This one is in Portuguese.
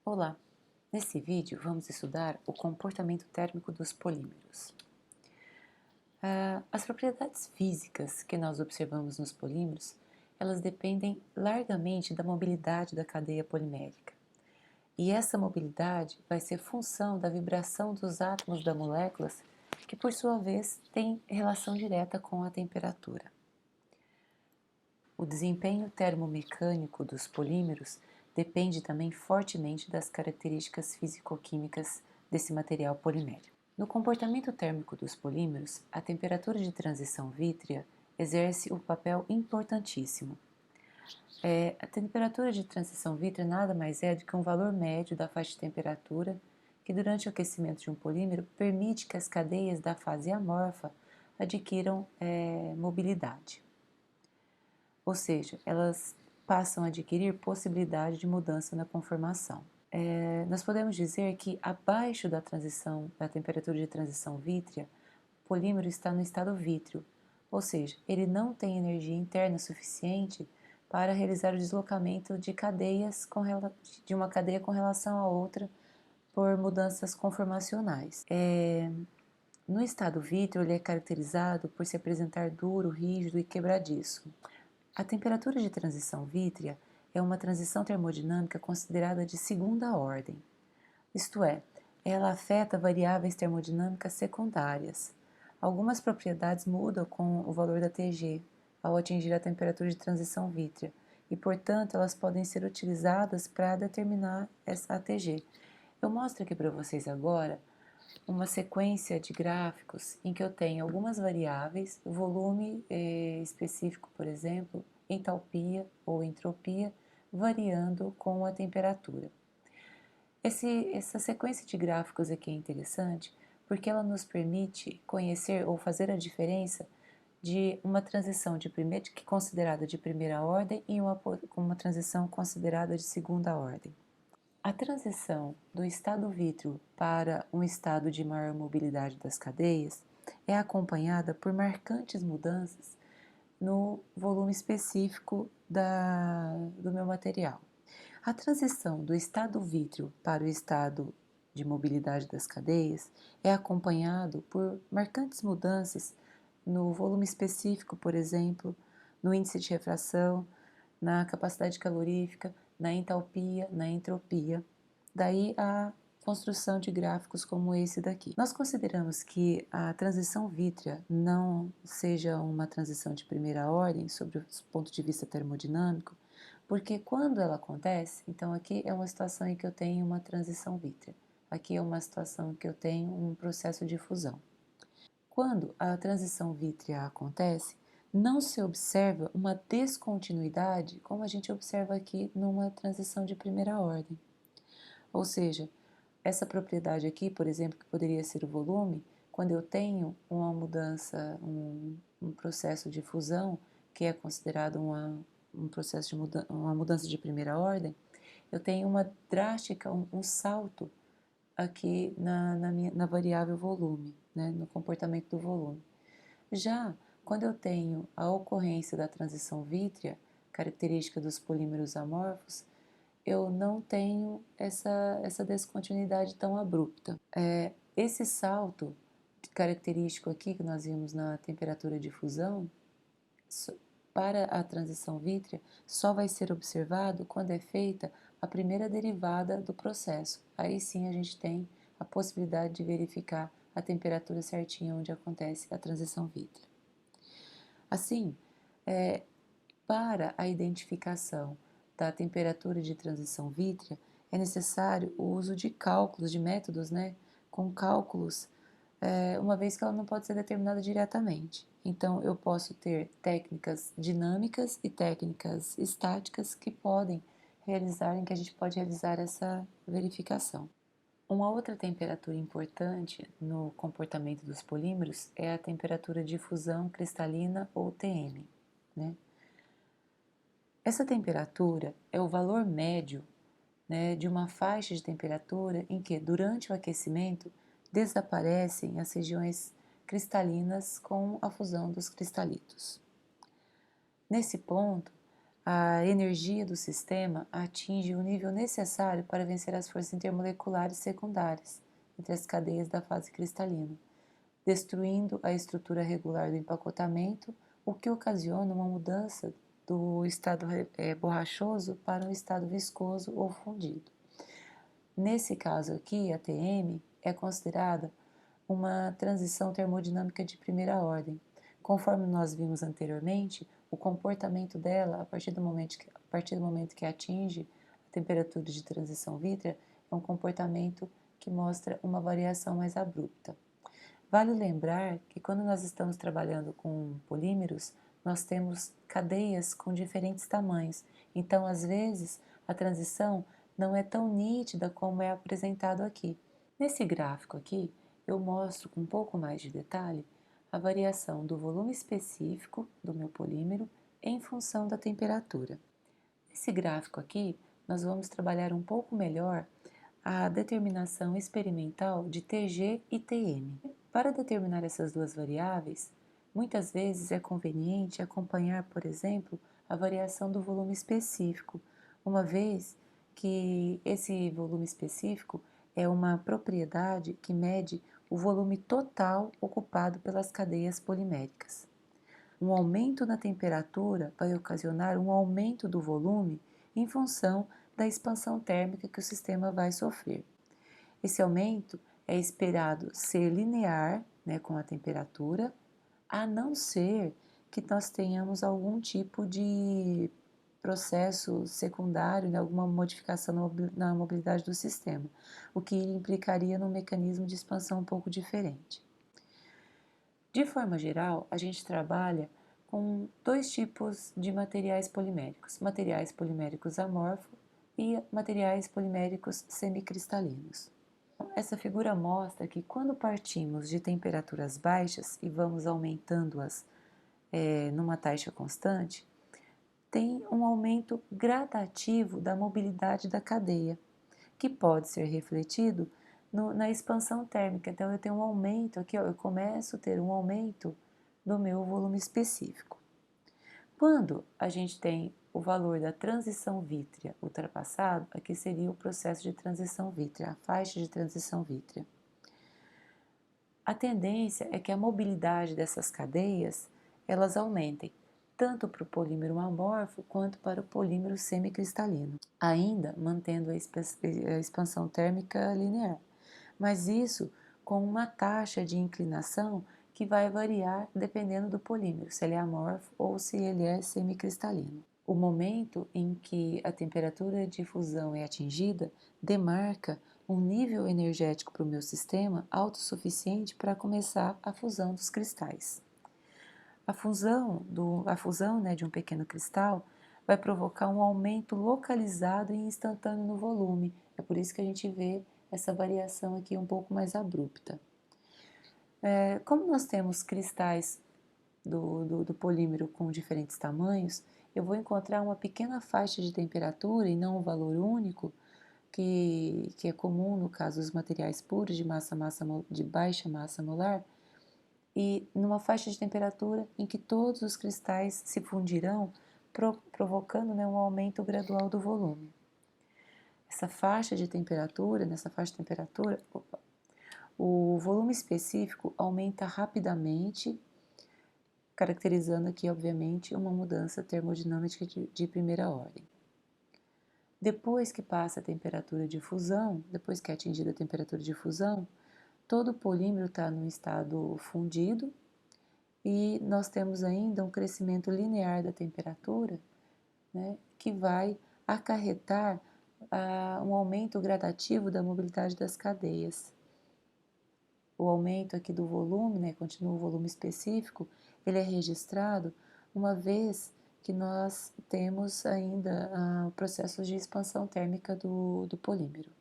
Olá! Nesse vídeo vamos estudar o comportamento térmico dos polímeros. As propriedades físicas que nós observamos nos polímeros, elas dependem largamente da mobilidade da cadeia polimérica. E essa mobilidade vai ser função da vibração dos átomos das moléculas, que por sua vez tem relação direta com a temperatura. O desempenho termomecânico dos polímeros depende também fortemente das características físico-químicas desse material polimérico. No comportamento térmico dos polímeros, a temperatura de transição vítrea exerce um papel importantíssimo. A temperatura de transição vítrea nada mais é do que um valor médio da faixa de temperatura que, durante o aquecimento de um polímero, permite que as cadeias da fase amorfa adquiram mobilidade. Ou seja, elas passam a adquirir possibilidade de mudança na conformação. Nós podemos dizer que abaixo da temperatura de transição vítrea, o polímero está no estado vítreo, ou seja, ele não tem energia interna suficiente para realizar o deslocamento de de uma cadeia com relação a outra por mudanças conformacionais. No estado vítreo, ele é caracterizado por se apresentar duro, rígido e quebradiço. A temperatura de transição vítrea é uma transição termodinâmica considerada de segunda ordem, isto é, ela afeta variáveis termodinâmicas secundárias. Algumas propriedades mudam com o valor da Tg ao atingir a temperatura de transição vítrea e, portanto, elas podem ser utilizadas para determinar essa Tg. Eu mostro aqui para vocês agora uma sequência de gráficos em que eu tenho algumas variáveis, volume específico, por exemplo, entalpia ou entropia, variando com a temperatura. Essa sequência de gráficos aqui é interessante porque ela nos permite conhecer ou fazer a diferença de uma transição que é considerada de primeira ordem e uma transição considerada de segunda ordem. A transição do estado vítreo para um estado de maior mobilidade das cadeias é acompanhada por marcantes mudanças no volume específico do meu material. A transição do estado vítreo para o estado de mobilidade das cadeias é acompanhado por marcantes mudanças no volume específico, por exemplo, no índice de refração, na capacidade calorífica, na entalpia, na entropia. Daí a construção de gráficos como esse daqui. Nós consideramos que a transição vítrea não seja uma transição de primeira ordem sob o ponto de vista termodinâmico, porque quando ela acontece, então aqui é uma situação em que eu tenho uma transição vítrea, aqui é uma situação em que eu tenho um processo de fusão. Quando a transição vítrea acontece, não se observa uma descontinuidade como a gente observa aqui numa transição de primeira ordem. Ou seja, essa propriedade aqui, por exemplo, que poderia ser o volume, quando eu tenho uma mudança, um processo de fusão, que é considerado um processo de uma mudança de primeira ordem, eu tenho uma drástica, um salto aqui na variável volume, né, no comportamento do volume. Já quando eu tenho a ocorrência da transição vítrea, característica dos polímeros amorfos, eu não tenho essa descontinuidade tão abrupta. Esse salto característico aqui que nós vimos na temperatura de fusão, para a transição vítrea, só vai ser observado quando é feita a primeira derivada do processo. Aí sim a gente tem a possibilidade de verificar a temperatura certinha onde acontece a transição vítrea. Assim, para a identificação da temperatura de transição vítrea, é necessário o uso de cálculos, de métodos, com cálculos, uma vez que ela não pode ser determinada diretamente. Então, eu posso ter técnicas dinâmicas e técnicas estáticas que em que a gente pode realizar essa verificação. Uma outra temperatura importante no comportamento dos polímeros é a temperatura de fusão cristalina ou TM, né? Essa temperatura é o valor médio, de uma faixa de temperatura em que, durante o aquecimento, desaparecem as regiões cristalinas com a fusão dos cristalitos. Nesse ponto, a energia do sistema atinge o nível necessário para vencer as forças intermoleculares secundárias entre as cadeias da fase cristalina, destruindo a estrutura regular do empacotamento, o que ocasiona uma mudança do estado borrachoso para um estado viscoso ou fundido. Nesse caso aqui, a TM é considerada uma transição termodinâmica de primeira ordem. Conforme nós vimos anteriormente, o comportamento dela, a partir do momento que atinge a temperatura de transição vítrea, é um comportamento que mostra uma variação mais abrupta. Vale lembrar que quando nós estamos trabalhando com polímeros, nós temos cadeias com diferentes tamanhos, então às vezes a transição não é tão nítida como é apresentado aqui. Nesse gráfico aqui, eu mostro com um pouco mais de detalhe a variação do volume específico do meu polímero em função da temperatura. Nesse gráfico aqui, nós vamos trabalhar um pouco melhor a determinação experimental de TG e TM. Para determinar essas duas variáveis, muitas vezes é conveniente acompanhar, por exemplo, a variação do volume específico, uma vez que esse volume específico é uma propriedade que mede o volume total ocupado pelas cadeias poliméricas. Um aumento na temperatura vai ocasionar um aumento do volume em função da expansão térmica que o sistema vai sofrer. Esse aumento é esperado ser linear, né, com a temperatura, a não ser que nós tenhamos algum tipo de processo secundário, né, alguma modificação na mobilidade do sistema, o que implicaria num mecanismo de expansão um pouco diferente. De forma geral, a gente trabalha com dois tipos de materiais poliméricos amorfos e materiais poliméricos semicristalinos. Essa figura mostra que quando partimos de temperaturas baixas e vamos aumentando-as numa taxa constante, tem um aumento gradativo da mobilidade da cadeia, que pode ser refletido na expansão térmica. Então, eu tenho um aumento aqui, ó, eu começo a ter um aumento do meu volume específico. Quando a gente tem o valor da transição vítrea ultrapassado, aqui seria o processo de transição vítrea, a faixa de transição vítrea. A tendência é que a mobilidade dessas cadeias, elas aumentem, tanto para o polímero amorfo quanto para o polímero semicristalino, ainda mantendo a expansão térmica linear, mas isso com uma taxa de inclinação que vai variar dependendo do polímero, se ele é amorfo ou se ele é semicristalino. O momento em que a temperatura de fusão é atingida demarca um nível energético para o meu sistema autossuficiente para começar a fusão dos cristais. A fusão, né, de um pequeno cristal vai provocar um aumento localizado e instantâneo no volume. É por isso que a gente vê essa variação aqui um pouco mais abrupta. Como nós temos cristais do polímero com diferentes tamanhos, eu vou encontrar uma pequena faixa de temperatura e não um valor único, que é comum no caso dos materiais puros de baixa massa molar, e numa faixa de temperatura em que todos os cristais se fundirão, provocando, né, um aumento gradual do volume. Nessa faixa de temperatura, o volume específico aumenta rapidamente, caracterizando aqui, obviamente, uma mudança termodinâmica de primeira ordem. Depois que passa a temperatura de fusão, depois que é atingida a temperatura de fusão, todo o polímero está no estado fundido e nós temos ainda um crescimento linear da temperatura, né, que vai acarretar um aumento gradativo da mobilidade das cadeias. O aumento aqui do volume, né, continua o volume específico, ele é registrado uma vez que nós temos ainda processos de expansão térmica do polímero.